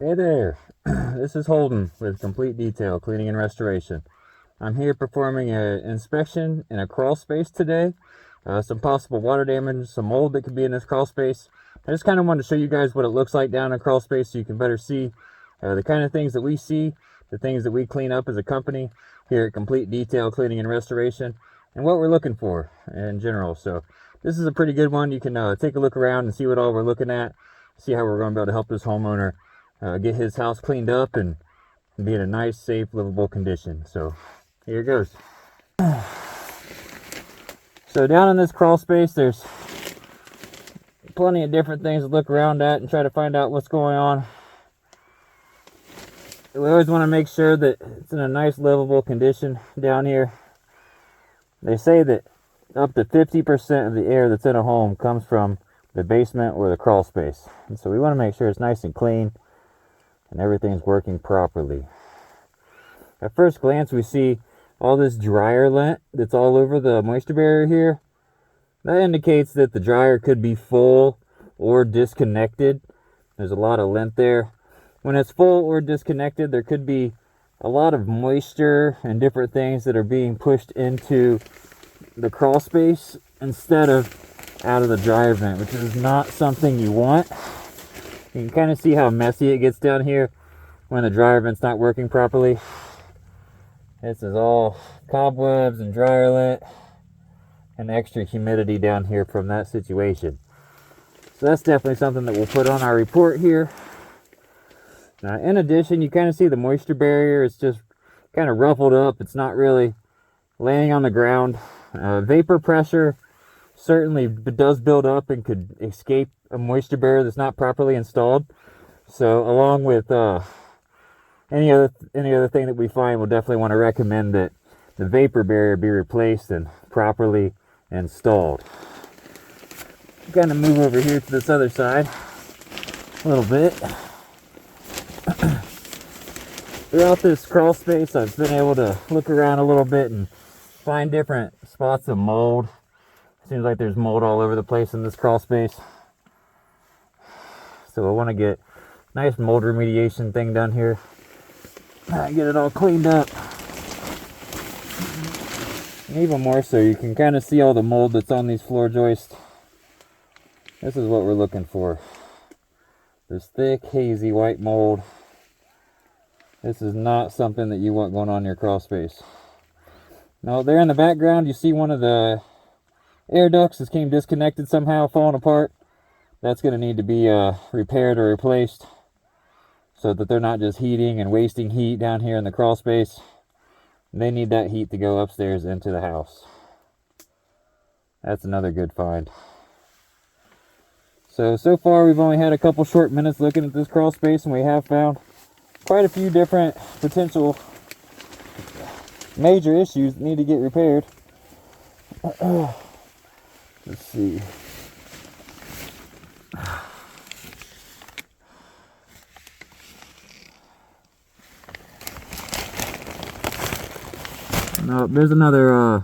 Hey there, this is Holden with Complete Detail Cleaning and Restoration. I'm here performing an inspection in a crawl space today. Some possible water damage, some mold that could be in this crawl space. I just kind of wanted to show you guys what it looks like down in a crawl space so you can better see the kind of things that we see, the things that we clean up as a company here at Complete Detail Cleaning and Restoration, and what we're looking for in general. So this is a pretty good one. You can take a look around and see what all we're looking at, see how we're going to be able to help this homeowner get his house cleaned up and be in a nice, safe, livable condition. So here it goes. So down in this crawl space, there's plenty of different things to look around at and try to find out what's going on. We always want to make sure that it's in a nice, livable condition down here. They say that up to 50% of the air that's in a home comes from the basement or the crawl space. And so we want to make sure it's nice and clean and everything's working properly. At first glance, we see all this dryer lint that's all over the moisture barrier here. That indicates that the dryer could be full or disconnected. There's a lot of lint there. When it's full or disconnected, there could be a lot of moisture and different things that are being pushed into the crawl space instead of out of the dryer vent, which is not something you want. You can kind of see how messy it gets down here when the dryer vent's not working properly. This is all cobwebs and dryer lint and extra humidity down here from that situation. So that's definitely something that we'll put on our report here. Now, in addition, you kind of see the moisture barrier is just kind of ruffled up. It's not really laying on the ground. Vapor pressure certainly does build up and could escape a moisture barrier that's not properly installed. So along with any other thing that we find, we'll definitely want to recommend that the vapor barrier be replaced and properly installed. Kind of move over here to this other side a little bit. Throughout this crawl space, I've been able to look around a little bit and find different spots of mold. Seems like there's mold all over the place in this crawl space. So I want to get a nice mold remediation thing done here. Get it all cleaned up. And even more so, you can kind of see all the mold that's on these floor joists. This is what we're looking for. This thick, hazy white mold. This is not something that you want going on in your crawl space. Now, there in the background, you see one of the air ducts that came disconnected somehow, falling apart. That's going to need to be repaired or replaced so that they're not just heating and wasting heat down here in the crawl space. They need that heat to go upstairs into the house. That's another good find. So far we've only had a couple short minutes looking at this crawl space, and we have found quite a few different potential major issues that need to get repaired. Let's see. No, there's another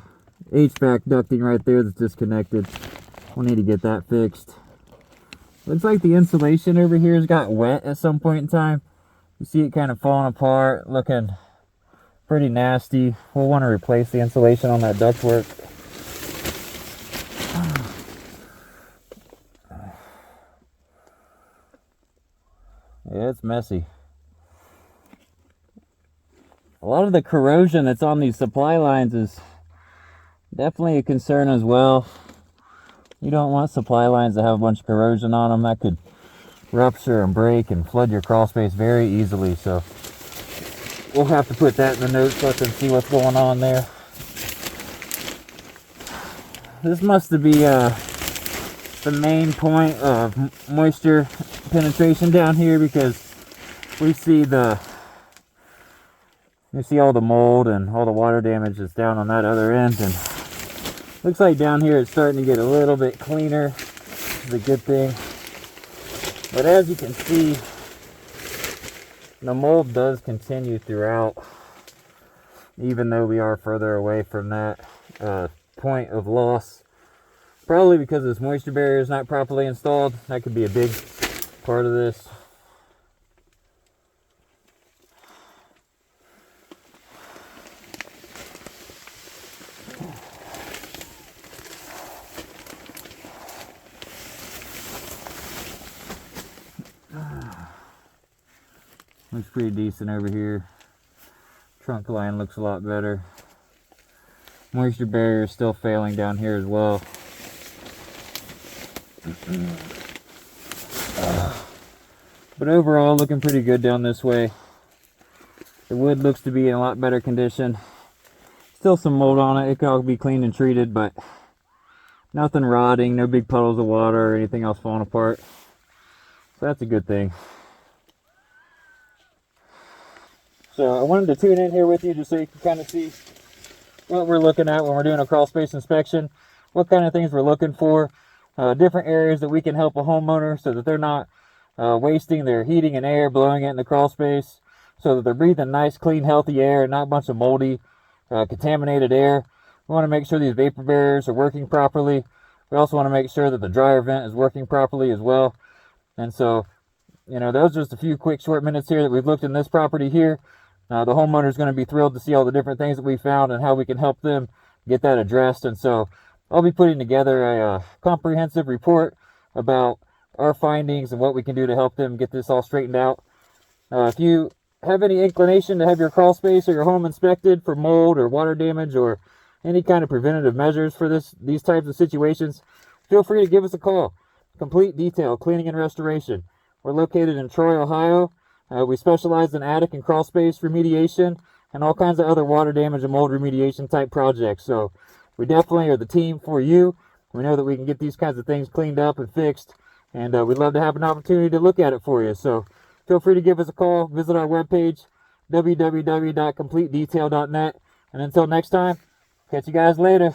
HVAC ducting right there that's disconnected. We'll need to get that fixed. Looks like the insulation over here has got wet at some point in time. You see it kind of falling apart, looking pretty nasty. We'll want to replace the insulation on that ductwork. Yeah, it's messy. A lot of the corrosion that's on these supply lines is definitely a concern as well. You don't want supply lines that have a bunch of corrosion on them. That could rupture and break and flood your crawl space very easily. So we'll have to put that in the notes, let them see what's going on there. This must be the main point of moisture penetration down here, because we see all the mold and all the water damage that's down on that other end, and looks like down here it's starting to get a little bit cleaner, which is a good thing. But as you can see, the mold does continue throughout, even though we are further away from that point of loss. Probably because this moisture barrier is not properly installed. That could be a big part of this. Looks pretty decent over here. Trunk line looks a lot better. Moisture barrier is still failing down here as well. But overall, looking pretty good down this way. The wood looks to be in a lot better condition. Still some mold on it. It could all be cleaned and treated, but nothing rotting, no big puddles of water or anything else falling apart. So that's a good thing. So I wanted to tune in here with you just so you can kind of see what we're looking at when we're doing a crawl space inspection, what kind of things we're looking for, different areas that we can help a homeowner so that they're not wasting their heating and air, blowing it in the crawl space, so that they're breathing nice, clean, healthy air and not a bunch of moldy, contaminated air. We want to make sure these vapor barriers are working properly. We also want to make sure that the dryer vent is working properly as well. And so, you know, those are just a few quick short minutes here that we've looked in this property here. The homeowner is going to be thrilled to see all the different things that we found and how we can help them get that addressed. And so I'll be putting together a comprehensive report about our findings and what we can do to help them get this all straightened out. If you have any inclination to have your crawl space or your home inspected for mold or water damage or any kind of preventative measures for these types of situations, feel free to give us a call. Complete Detail Cleaning and Restoration. We're located in Troy, Ohio. We specialize in attic and crawl space remediation and all kinds of other water damage and mold remediation type projects. So we definitely are the team for you. We know that we can get these kinds of things cleaned up and fixed, and we'd love to have an opportunity to look at it for you. So feel free to give us a call. Visit our webpage, www.completedetail.net. And until next time, catch you guys later.